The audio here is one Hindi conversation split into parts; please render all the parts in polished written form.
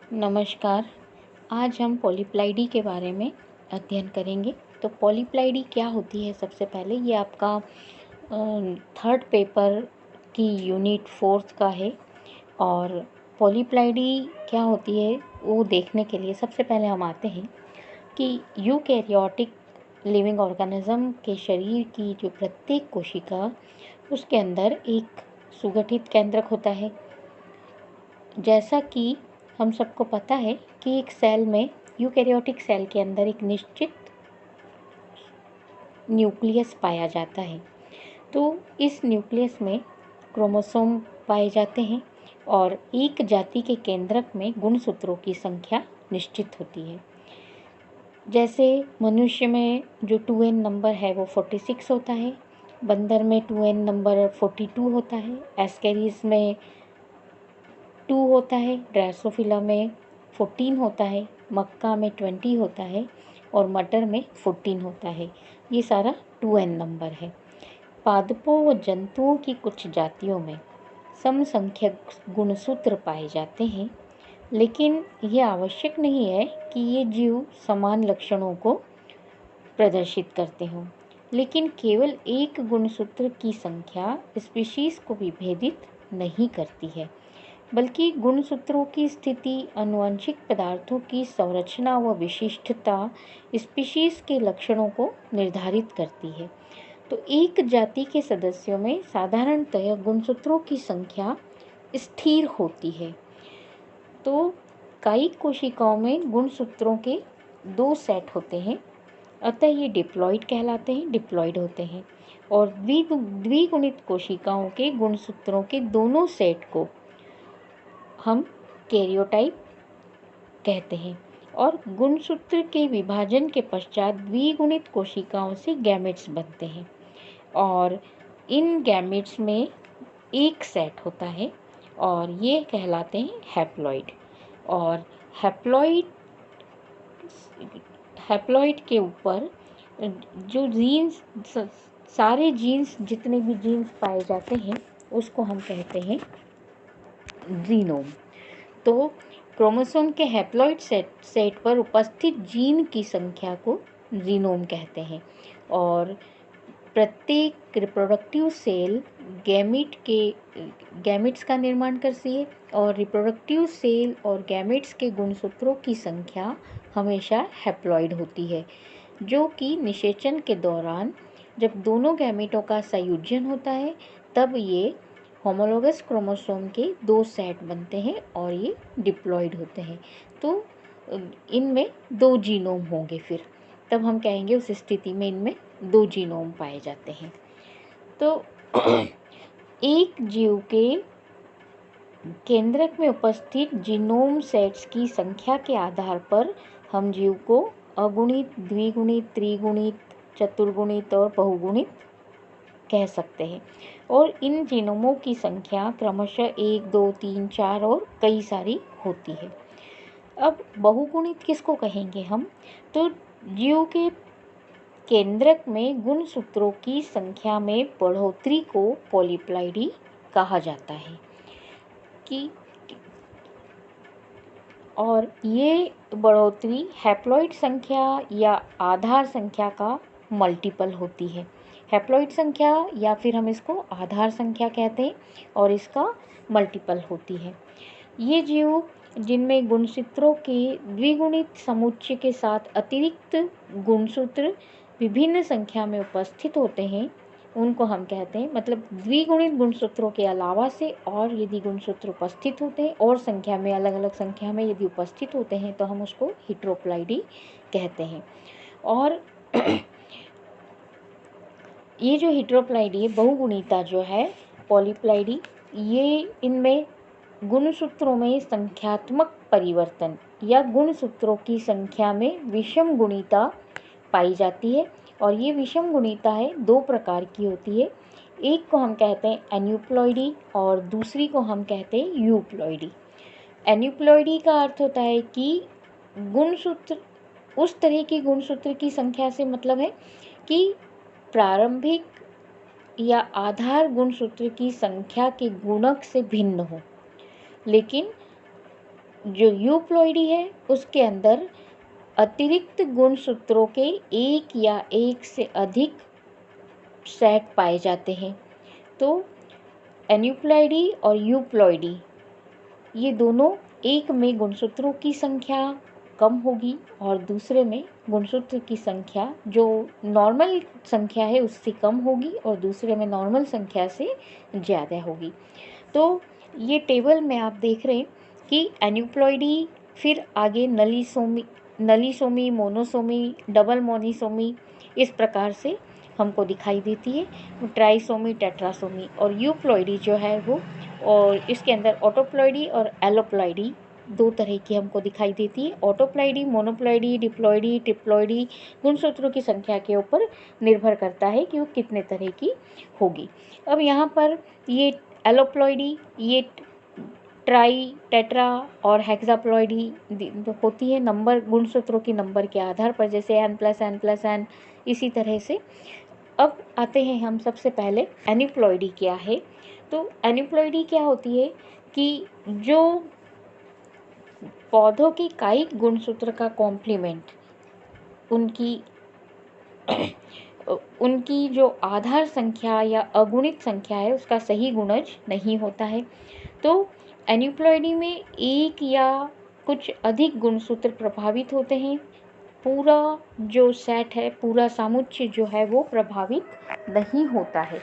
नमस्कार। आज हम पॉलीप्लाइडी के बारे में अध्ययन करेंगे। तो पॉलीप्लाइडी क्या होती है? सबसे पहले ये आपका थर्ड पेपर की यूनिट 4 का है। और पॉलीप्लाइडी क्या होती है वो देखने के लिए सबसे पहले हम आते हैं कि यूकैरियोटिक लिविंग ऑर्गेनिज्म के शरीर की जो प्रत्येक कोशिका, उसके अंदर एक सुगठित केंद्रक होता है। जैसा कि हम सबको पता है कि एक सेल में, यूकैरियोटिक सेल के अंदर एक निश्चित न्यूक्लियस पाया जाता है। तो इस न्यूक्लियस में क्रोमोसोम पाए जाते हैं और एक जाति के केंद्रक में गुणसूत्रों की संख्या निश्चित होती है। जैसे मनुष्य में जो 2n नंबर है वो 46 होता है, बंदर में 2n नंबर 42 होता है, एस्केरिस में 2 होता है, ड्रोसोफिला में 14 होता है, मक्का में 20 होता है और मटर में 14 होता है। ये सारा 2n नंबर है। पादपों व जंतुओं की कुछ जातियों में समसंख्यक गुणसूत्र पाए जाते हैं, लेकिन यह आवश्यक नहीं है कि ये जीव समान लक्षणों को प्रदर्शित करते हों। लेकिन केवल एक गुणसूत्र की संख्या स्पीशीज़ को विभेदित नहीं करती है, बल्कि गुणसूत्रों की स्थिति आनुवंशिक पदार्थों की संरचना व विशिष्टता स्पीशीज़ के लक्षणों को निर्धारित करती है। तो एक जाति के सदस्यों में साधारणतः गुणसूत्रों की संख्या स्थिर होती है। तो कई कोशिकाओं में गुणसूत्रों के 2 सेट होते हैं, अतः ये डिप्लॉइड कहलाते हैं, डिप्लॉइड होते हैं। और द्विगुणित कोशिकाओं के गुणसूत्रों के दोनों सेट को हम कैरियोटाइप कहते हैं। और गुणसूत्र के विभाजन के पश्चात द्विगुणित कोशिकाओं से गैमेट्स बनते हैं और इन गैमेट्स में एक सेट होता है और ये कहलाते हैं हैप्लॉइड। और हैप्लॉइड के ऊपर जो जीन्स, सारे जीन्स, जितने भी जीन्स पाए जाते हैं उसको हम कहते हैं जीनोम। तो क्रोमोसोम के हैप्लॉइड सेट पर उपस्थित जीन की संख्या को जीनोम कहते हैं। और प्रत्येक रिप्रोडक्टिव सेल गैमेट्स का निर्माण करती है और रिप्रोडक्टिव सेल और गैमेट्स के गुणसूत्रों की संख्या हमेशा हैप्लॉइड होती है, जो कि निषेचन के दौरान जब दोनों गैमेटों का संयोजन होता है तब ये होमोलोगस क्रोमोसोम के 2 सेट बनते हैं और ये डिप्लॉइड होते हैं। तो इनमें 2 जीनोम होंगे, फिर तब हम कहेंगे उस स्थिति में इनमें 2 जीनोम पाए जाते हैं। तो एक जीव के केंद्रक में उपस्थित जीनोम सेट्स की संख्या के आधार पर हम जीव को अगुणित, द्विगुणित, त्रिगुणित, चतुर्गुणित और बहुगुणित कह सकते हैं। और इन जीनोमों की संख्या क्रमशः 1, 2, 3, 4 और कई सारी होती है। अब बहुगुणित किसको कहेंगे हम? तो जीव के केंद्रक में गुणसूत्रों की संख्या में बढ़ोतरी को पॉलीप्लाइडी कहा जाता है कि और ये बढ़ोतरी हैप्लॉइड संख्या या आधार संख्या का मल्टीपल होती है। हैप्लॉइड संख्या या फिर हम इसको आधार संख्या कहते हैं और इसका मल्टीपल होती है। ये जीव जिनमें गुणसूत्रों के द्विगुणित समुच्चय के साथ अतिरिक्त गुणसूत्र विभिन्न संख्या में उपस्थित होते हैं, उनको हम कहते हैं, मतलब द्विगुणित गुणसूत्रों के अलावा से और यदि गुणसूत्र उपस्थित होते हैं और संख्या में, अलग अलग संख्या में यदि उपस्थित होते हैं तो हम उसको हेटेरोप्लाइडी कहते हैं। और ये जो हेटेरोप्लाइडी है, बहुगुणिता जो है, पॉलीप्लाइडी, ये इनमें गुणसूत्रों में संख्यात्मक परिवर्तन या गुणसूत्रों की संख्या में विषम गुणिता पाई जाती है। और ये विषम गुणिता है 2 प्रकार की होती है। एक को हम कहते हैं एन्यूप्लॉइडी और दूसरी को हम कहते हैं यूप्लॉइडी। एन्यूप्लॉइडी का अर्थ होता है कि गुणसूत्र, उस तरह की गुणसूत्र की संख्या से मतलब है कि प्रारंभिक या आधार गुणसूत्र की संख्या के गुणक से भिन्न हो, लेकिन जो यूप्लॉइडी है उसके अंदर अतिरिक्त गुणसूत्रों के एक या एक से अधिक सेट पाए जाते हैं। तो एन्यूप्लॉइडी और यूप्लॉइडी ये दोनों, एक में गुणसूत्रों की संख्या कम होगी और दूसरे में गुणसूत्र की संख्या जो नॉर्मल संख्या है उससे कम होगी और दूसरे में नॉर्मल संख्या से ज़्यादा होगी। तो ये टेबल में आप देख रहे हैं कि एन्यूप्लॉइडी, फिर आगे नलीसोमी, मोनोसोमी, डबल मोनिसोमी, इस प्रकार से हमको दिखाई देती है, ट्राइसोमी, टेट्रासोमी। और यूप्लॉइडी जो है वो, और इसके अंदर ऑटोप्लॉइडी और एलोप्लॉइडी दो तरह की हमको दिखाई देती है। ऑटोप्लॉइडी, मोनोप्लॉइडी, डिप्लॉइडी, ट्रिप्लॉइडी गुणसूत्रों की संख्या के ऊपर निर्भर करता है कि वो कितने तरह की होगी। अब यहाँ पर ये एलोप्लॉइडी, ये ट्राई, टेट्रा और हेक्साप्लॉइडी होती है नंबर, गुणसूत्रों की नंबर के आधार पर, जैसे n+n+n, इसी तरह से। अब आते हैं हम सबसे पहले एन्यूप्लॉइडी क्या है। तो एन्यूप्लॉइडी क्या होती है कि जो पौधों की कायिक गुणसूत्र का कॉम्प्लीमेंट, उनकी जो आधार संख्या या अगुणित संख्या है उसका सही गुणज नहीं होता है। तो एन्यूप्लॉइडी में एक या कुछ अधिक गुणसूत्र प्रभावित होते हैं, पूरा जो सेट है, पूरा समुच्चय जो है वो प्रभावित नहीं होता है।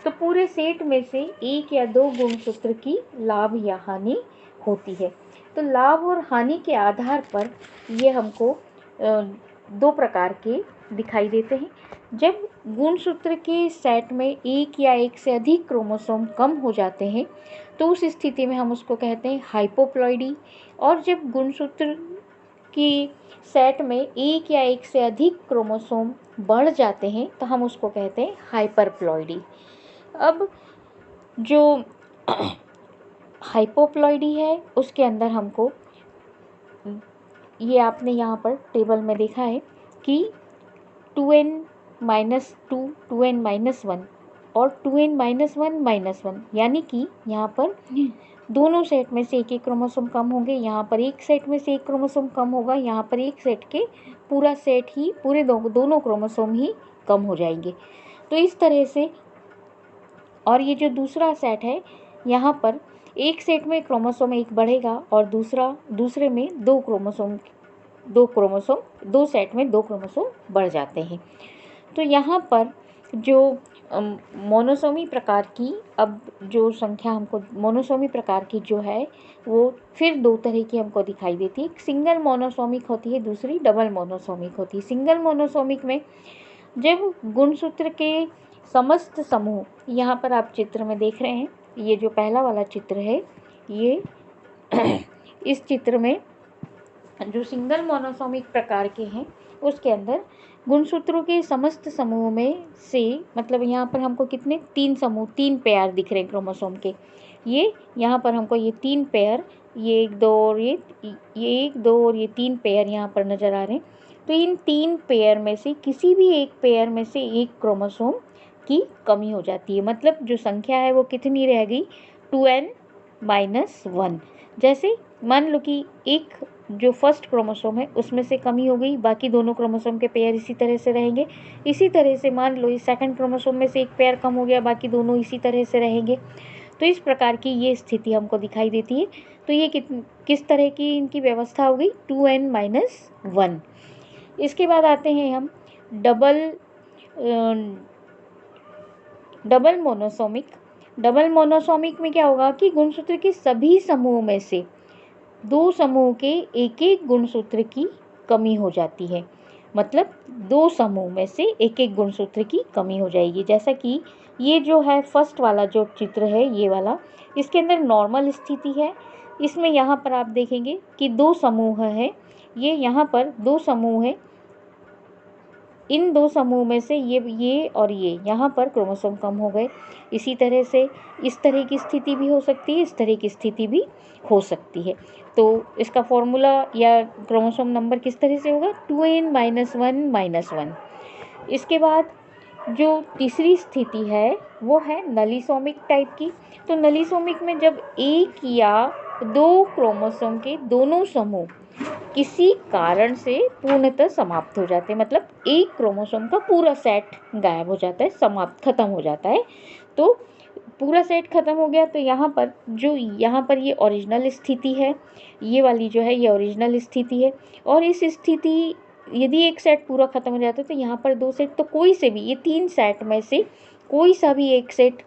तो पूरे सेट में से एक या दो गुणसूत्र की लाभ या हानि होती है। तो लाभ और हानि के आधार पर ये हमको दो प्रकार के दिखाई देते हैं। जब गुणसूत्र के सेट में एक या एक से अधिक क्रोमोसोम कम हो जाते हैं तो उस स्थिति में हम उसको कहते हैं हाइपोप्लॉइडी। और जब गुणसूत्र की सेट में एक या एक से अधिक क्रोमोसोम बढ़ जाते हैं तो हम उसको कहते हैं हाइपरप्लॉइडी। अब जो हाइपोप्लॉइडी है उसके अंदर हमको, ये आपने यहाँ पर टेबल में देखा है कि 2n-2, 2n-1 और 2n-1-1, यानी कि यहाँ पर दोनों सेट में से एक एक क्रोमोसोम कम होंगे, यहाँ पर एक सेट में से एक क्रोमोसोम कम होगा, यहाँ पर एक सेट के पूरा सेट ही, पूरे दोनों क्रोमोसोम ही कम हो जाएंगे। तो इस तरह से, और ये जो दूसरा सेट है यहाँ पर एक सेट में क्रोमोसोम एक बढ़ेगा और दूसरे में दो सेट में दो क्रोमोसोम बढ़ जाते हैं। तो यहाँ पर जो मोनोसोमी प्रकार की, अब जो संख्या हमको मोनोसोमी प्रकार की जो है वो फिर दो तरह की हमको दिखाई देती है। एक सिंगल मोनोसोमिक होती है, दूसरी डबल मोनोसोमिक होती है। सिंगल मोनोसोमिक में जब गुणसूत्र के समस्त समूह, यहाँ पर आप चित्र में देख रहे हैं, ये जो पहला वाला चित्र है, ये इस चित्र में जो सिंगल मोनोसोमिक प्रकार के हैं उसके अंदर गुणसूत्रों के समस्त समूह में से, मतलब यहाँ पर हमको कितने, तीन पेयर दिख रहे हैं क्रोमोसोम के। ये यहाँ पर हमको ये 3 पेयर, ये 1 2 और ये 1 2 और ये 3 पेयर यहाँ पर नज़र आ रहे हैं। तो इन 3 पेयर में से किसी भी एक पेयर में से एक क्रोमोसोम की कमी हो जाती है। मतलब जो संख्या है वो कितनी रह गई, 2n-1। जैसे मान लो कि एक जो फर्स्ट क्रोमोसोम है उसमें से कमी हो गई, बाकी दोनों क्रोमोसोम के पेयर इसी तरह से रहेंगे। इसी तरह से मान लो इस सेकंड क्रोमोसोम में से एक पेयर कम हो गया, बाकी दोनों इसी तरह से रहेंगे। तो इस प्रकार की ये स्थिति हमको दिखाई देती है। तो ये किस तरह की इनकी व्यवस्था हो गई, 2n-1। इसके बाद आते हैं हम डबल मोनोसोमिक। डबल मोनोसोमिक में क्या होगा कि गुणसूत्र के सभी समूह में से दो समूह के एक एक गुणसूत्र की कमी हो जाती है। मतलब दो समूह में से एक एक गुणसूत्र की कमी हो जाएगी। जैसा कि ये जो है फर्स्ट वाला जो चित्र है, ये वाला, इसके अंदर नॉर्मल स्थिति है। इसमें यहाँ पर आप देखेंगे कि दो समूह है, ये यहाँ पर दो समूह है। इन दो समूह में से ये और ये यहाँ पर क्रोमोसोम कम हो गए। इसी तरह से इस तरह की स्थिति भी हो सकती है, इस तरह की स्थिति भी हो सकती है। तो इसका फॉर्मूला या क्रोमोसोम नंबर किस तरह से होगा, 2n-1-1। इसके बाद जो तीसरी स्थिति है वो है नलीसोमिक टाइप की। तो नलीसोमिक में जब एक या दो क्रोमोसोम के दोनों समूह किसी कारण से पूर्णतः समाप्त हो जाते हैं, मतलब एक क्रोमोसोम का पूरा सेट गायब हो जाता है, समाप्त खत्म हो जाता है। तो पूरा सेट खत्म हो गया तो यहाँ पर ये ओरिजिनल स्थिति है, ये वाली जो है ये ओरिजिनल स्थिति है। और इस स्थिति यदि एक सेट पूरा खत्म हो जाता है तो यहाँ पर दो सेट, तो कोई से भी ये 3 सेट में से कोई सा भी एक सेट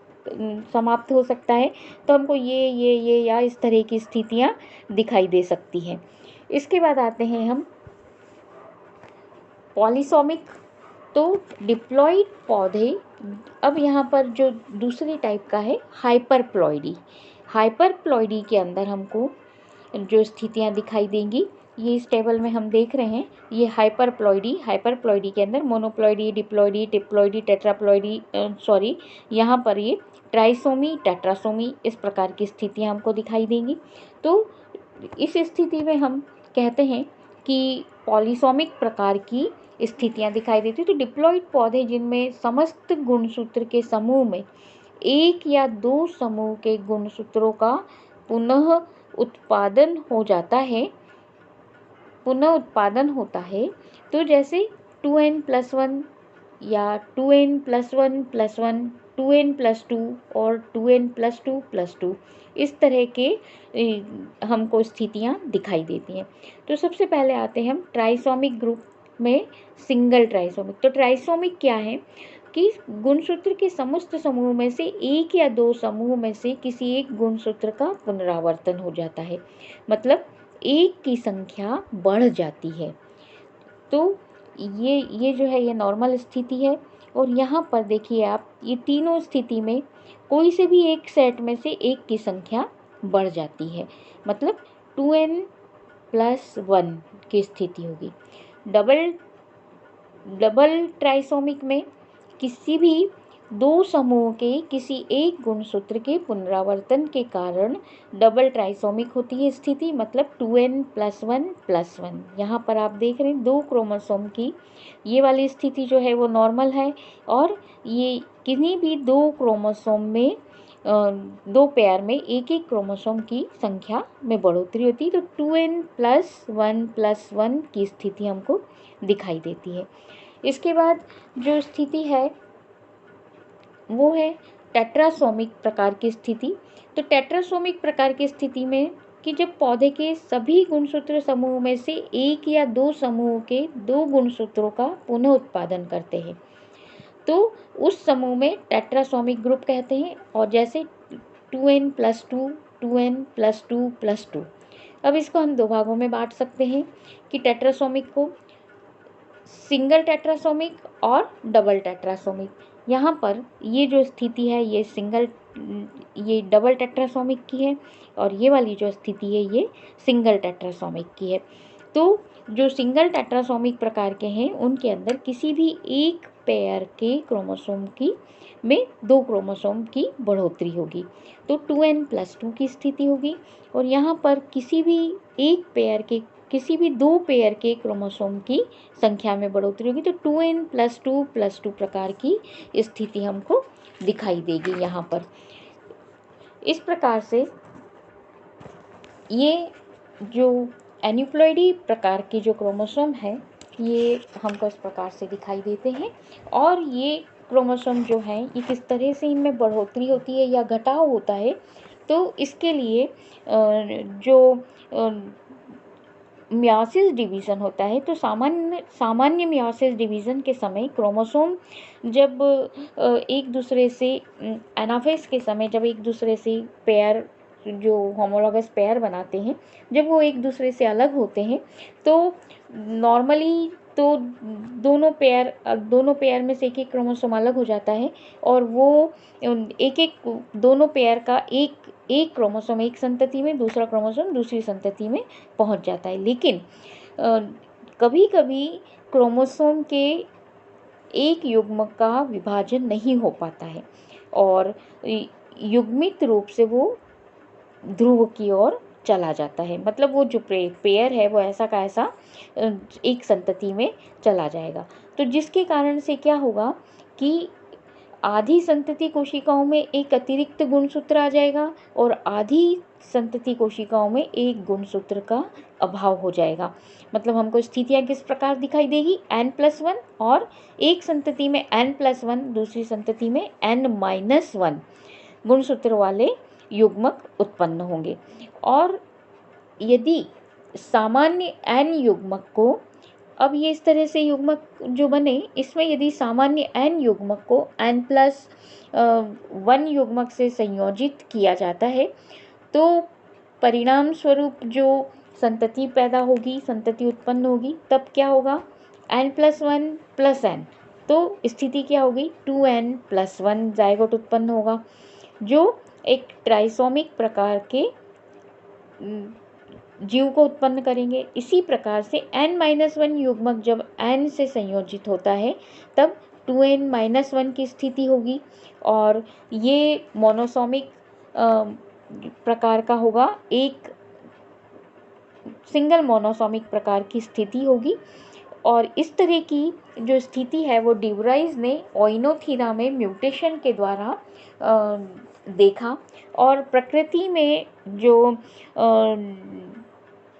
समाप्त हो सकता है। तो हमको ये या इस तरह की स्थितियाँ दिखाई दे सकती हैं। इसके बाद आते हैं हम पॉलीसोमिक। तो डिप्लॉइड पौधे, अब यहाँ पर जो दूसरी टाइप का है हाइपरप्लॉइडी। हाइपरप्लॉइडी के अंदर हमको जो स्थितियाँ दिखाई देंगी ये इस टेबल में हम देख रहे हैं। ये हाइपरप्लॉइडी के अंदर मोनोप्लॉइडी, डिप्लॉइडी, ट्रिप्लॉइडी, टेट्राप्लॉइडी, यहाँ पर ये ट्राइसोमी, टेट्रासोमी, इस प्रकार की स्थितियाँ हमको दिखाई देंगी। तो इस स्थिति में हम कहते हैं कि पॉलीसोमिक प्रकार की स्थितियाँ दिखाई देती हैं। तो डिप्लॉइड पौधे जिनमें समस्त गुणसूत्र के समूह में एक या दो समूह के गुणसूत्रों का पुनः उत्पादन होता है। तो जैसे 2n+1 या 2n+1+1, 2n+2 और 2n+2+2, इस तरह के हमको स्थितियाँ दिखाई देती हैं। तो सबसे पहले आते हैं हम ट्राइसोमिक ग्रुप में सिंगल ट्राइसोमिक। तो ट्राइसोमिक क्या है कि गुणसूत्र के समस्त समूह में से एक या दो समूह में से किसी एक गुणसूत्र का पुनरावर्तन हो जाता है, मतलब एक की संख्या बढ़ जाती है। तो ये जो है ये नॉर्मल स्थिति है। और यहाँ पर देखिए आप, ये तीनों स्थिति में कोई से भी एक सेट में से एक की संख्या बढ़ जाती है, मतलब 2n+1 की स्थिति होगी। डबल ट्राइसोमिक में किसी भी दो समूह के किसी एक गुणसूत्र के पुनरावर्तन के कारण डबल ट्राइसोमिक होती है स्थिति, मतलब 2n+1+1। यहाँ पर आप देख रहे हैं दो क्रोमोसोम की ये वाली स्थिति जो है वो नॉर्मल है, और ये किन्हीं भी दो क्रोमोसोम में दो पेयर में एक एक क्रोमोसोम की संख्या में बढ़ोतरी होती है। तो 2n+1+1 की स्थिति हमको दिखाई देती है। इसके बाद जो स्थिति है वो है टेट्रासोमिक प्रकार की स्थिति। तो टेट्रासोमिक प्रकार की स्थिति में कि जब पौधे के सभी गुणसूत्र समूह में से एक या दो समूह के दो गुणसूत्रों का पुनः उत्पादन करते हैं, तो उस समूह में टेट्रासोमिक ग्रुप कहते हैं। और जैसे 2n+2, 2n+2+2। अब इसको हम दो भागों में बांट सकते हैं कि टेट्रासोमिक को सिंगल टेट्रासोमिक और डबल टेट्रासोमिक। यहाँ पर ये जो स्थिति है ये डबल टेट्रासोमिक की है, और ये वाली जो स्थिति है ये सिंगल टेट्रासोमिक की है। तो जो सिंगल टेट्रासोमिक प्रकार के हैं उनके अंदर किसी भी एक पेयर के क्रोमोसोम की में दो क्रोमोसोम की बढ़ोतरी होगी, तो 2n+2 की स्थिति होगी। और यहाँ पर किसी भी दो पेयर के क्रोमोसोम की संख्या में बढ़ोतरी होगी, तो 2n+2+2 प्रकार की स्थिति हमको दिखाई देगी यहाँ पर। इस प्रकार से ये जो एन्यूप्लॉइडी प्रकार के जो क्रोमोसोम है ये हमको इस प्रकार से दिखाई देते हैं। और ये क्रोमोसोम जो है ये किस तरह से इनमें बढ़ोतरी होती है या घटाव होता है, तो इसके लिए जो मियोसिस डिवीज़न होता है, तो सामान्य मियोसिस डिवीज़न के समय क्रोमोसोम जब एक दूसरे से एनाफेज के समय जब एक दूसरे से पेयर, जो होमोलॉगस पेयर बनाते हैं, जब वो एक दूसरे से अलग होते हैं, तो नॉर्मली तो दोनों पेयर में से एक एक क्रोमोसोम अलग हो जाता है, और वो दोनों पेयर का एक क्रोमोसोम एक संतति में, दूसरा क्रोमोसोम दूसरी संतति में पहुंच जाता है। लेकिन कभी कभी क्रोमोसोम के एक युग्म का विभाजन नहीं हो पाता है, और युग्मित रूप से वो ध्रुव की ओर चला जाता है, मतलब वो जो पेयर है वो ऐसा का ऐसा एक संतति में चला जाएगा। तो जिसके कारण से क्या होगा कि आधी संतति कोशिकाओं में एक अतिरिक्त गुणसूत्र आ जाएगा और आधी संतति कोशिकाओं में एक गुणसूत्र का अभाव हो जाएगा। मतलब हमको स्थितियाँ किस प्रकार दिखाई देगी, n+1 और एक संतति में n+1, दूसरी संतति में n-1 गुणसूत्र वाले युग्मक उत्पन्न होंगे। और यदि सामान्य n युग्मक को, अब ये इस तरह से युग्मक जो बने, इसमें यदि सामान्य n युग्मक को n+1 युग्मक से संयोजित किया जाता है तो परिणाम स्वरूप जो संतति पैदा होगी, संतति उत्पन्न होगी, तब क्या होगा, n+1 + n, तो स्थिति क्या होगी, 2n+1 जायगोट उत्पन्न होगा, जो एक ट्राइसोमिक प्रकार के जीव को उत्पन्न करेंगे। इसी प्रकार से n-1 युग्मक जब n से संयोजित होता है तब 2n-1 की स्थिति होगी और ये मोनोसोमिक प्रकार का होगा, एक सिंगल मोनोसोमिक प्रकार की स्थिति होगी। और इस तरह की जो स्थिति है वो डिवराइज ने ओइनोथीरा में म्यूटेशन के द्वारा देखा और प्रकृति में जो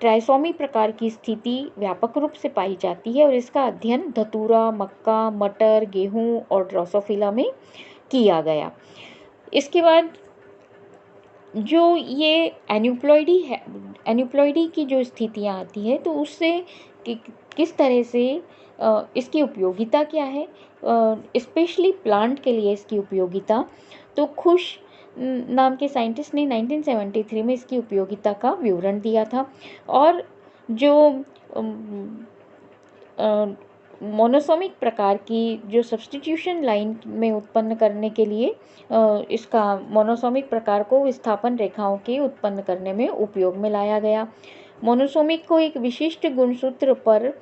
ट्राइसोमी प्रकार की स्थिति व्यापक रूप से पाई जाती है और इसका अध्ययन धतूरा, मक्का, मटर, गेहूं और ड्रोसोफिला में किया गया। इसके बाद जो ये एन्यूप्लॉइडी है, एन्यूप्लॉइडी की जो स्थितियाँ आती है तो उससे किस तरह से इसकी उपयोगिता क्या है, स्पेशली प्लांट के लिए इसकी उपयोगिता, तो खुश नाम के साइंटिस्ट ने 1973 में इसकी उपयोगिता का विवरण दिया था। और जो मोनोसोमिक प्रकार की जो सब्स्टिट्यूशन लाइन में उत्पन्न करने के लिए इसका मोनोसोमिक प्रकार को विस्थापन रेखाओं के उत्पन्न करने में उपयोग में लाया गया। मोनोसोमिक को एक विशिष्ट गुणसूत्र पर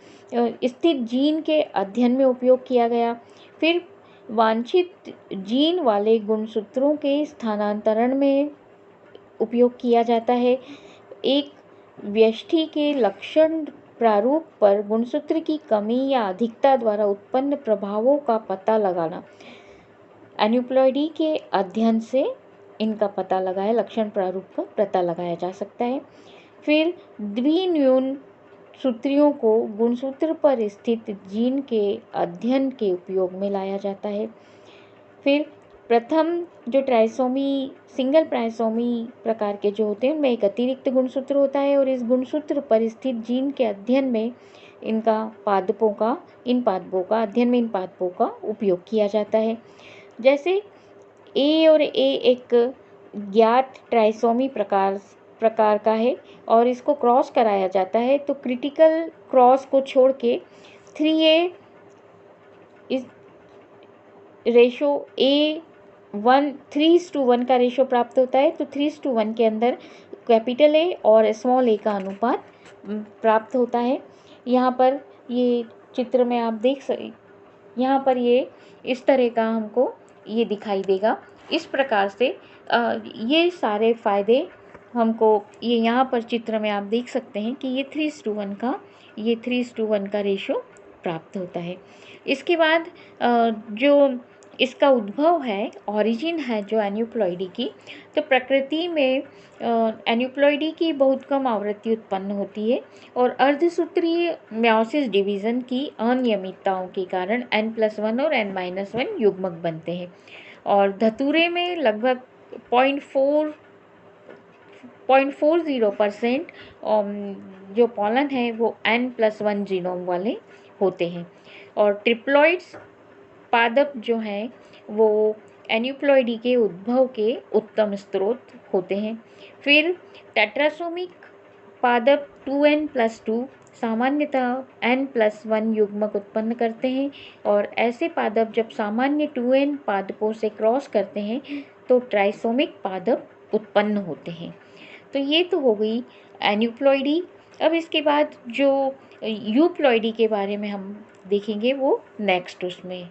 स्थित जीन के अध्ययन में उपयोग किया गया। फिर वांछित जीन वाले गुणसूत्रों के स्थानांतरण में उपयोग किया जाता है। एक व्यष्टि के लक्षण प्रारूप पर गुणसूत्र की कमी या अधिकता द्वारा उत्पन्न प्रभावों का पता लगाना, एन्यूप्लॉइडी के अध्ययन से इनका पता लगाया, लक्षण प्रारूप का पता लगाया जा सकता है। फिर द्विन्यून सूत्रियों को गुणसूत्र पर स्थित जीन के अध्ययन के उपयोग में लाया जाता है। फिर प्रथम जो ट्राइसोमी, सिंगल ट्राइसोमी प्रकार के जो होते हैं उनमें एक अतिरिक्त गुणसूत्र होता है और इस गुणसूत्र पर स्थित जीन के अध्ययन में इन पादपों का उपयोग किया जाता है। जैसे ए और ए एक ज्ञात ट्राइसोमी प्रकार का है और इसको क्रॉस कराया जाता है तो क्रिटिकल क्रॉस को छोड़ के 3A इस रेशो A1 3:1 का रेशो प्राप्त होता है। तो 3:1 के अंदर कैपिटल A और स्मॉल a का अनुपात प्राप्त होता है। यहाँ पर ये चित्र में आप देख सकते, यहाँ पर ये इस तरह का हमको ये दिखाई देगा। इस प्रकार से ये सारे फायदे हमको ये यहाँ पर चित्र में आप देख सकते हैं कि ये 3:1 का रेशो प्राप्त होता है। इसके बाद जो इसका उद्भव है, ओरिजिन है जो एन्यूप्लॉइडी की, तो प्रकृति में एन्यूप्लॉइडी की बहुत कम आवृत्ति उत्पन्न होती है और अर्धसूत्रीय मेयोसिस डिवीज़न की अनियमितताओं के कारण n+1 और n-1 युग्मक बनते हैं और धतूरे में लगभग 0.40% जो पॉलन है वो n+1 जीनोम वाले होते हैं और ट्रिप्लॉइड्स पादप जो हैं वो एन्यूप्लॉइडी के उद्भव के उत्तम स्रोत होते हैं। फिर टेट्रासोमिक पादप 2n+2 सामान्यतः n+1 युग्मक उत्पन्न करते हैं और ऐसे पादप जब सामान्य 2n पादपों से क्रॉस करते हैं तो ट्राइसोमिक पादप उत्पन्न होते हैं। तो ये तो हो गई एन्यूप्लॉइडी। अब इसके बाद जो यूप्लॉइडी के बारे में हम देखेंगे वो नेक्स्ट उसमें